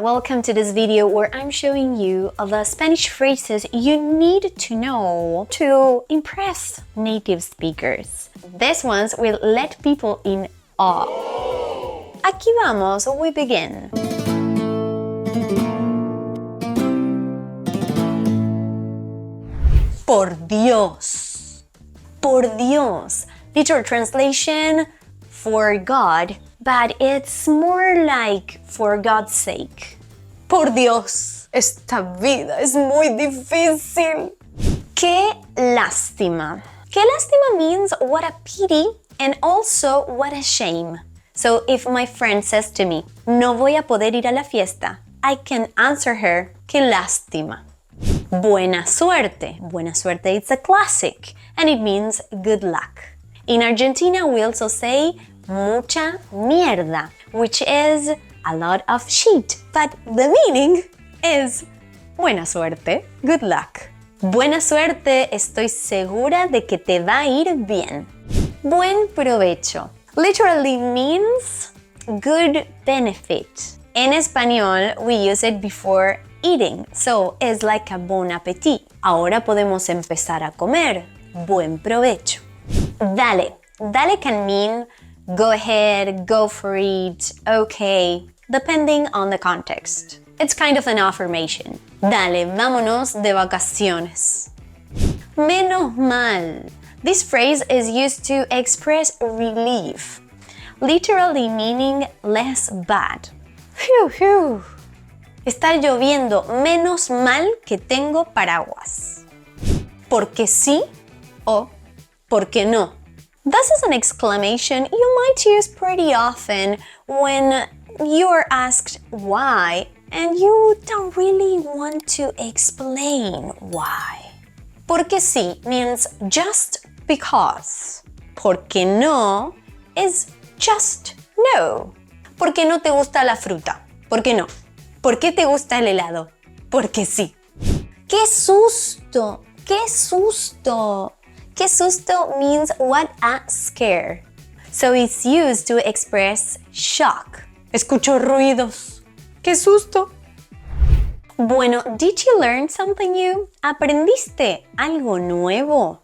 welcome to this video where I'm showing you the Spanish phrases you need to know to impress native speakers. These ones will let people in awe. Aquí vamos, we begin. Por Dios. Por Dios. Literal translation, for God, but it's more like for God's sake. Por Dios, esta vida es muy difícil. Qué lástima. Qué lástima means what a pity and also what a shame. So if my friend says to me, no voy a poder ir a la fiesta, I can answer her, qué lástima. Buena suerte. Buena suerte, it's a classic, and it means good luck. In Argentina, we also say mucha mierda, which is a lot of shit, but the meaning is buena suerte, good luck. Buena suerte, estoy segura de que te va a ir bien. Buen provecho literally means good benefit. En español, we use it before eating, so it's like a bon appetit. Ahora podemos empezar a comer. Buen provecho. Dale. Dale can mean go ahead, go for it, okay, depending on the context. It's kind of an affirmation. Dale, vámonos de vacaciones. Menos mal. This phrase is used to express relief, literally meaning less bad. Phew, phew. Está lloviendo, menos mal que tengo paraguas. Porque sí o porque no. This is an exclamation you might use pretty often when you are asked why and you don't really want to explain why. Porque sí means just because. Porque no is just no. Porque no te gusta la fruta. Porque no. ¿Por qué te gusta el helado? Porque sí. ¡Qué susto! ¡Qué susto! ¡Qué susto means what a scare. So it's used to express shock. Escucho ruidos. ¡Qué susto! Bueno, did you learn something new? ¿Aprendiste algo nuevo?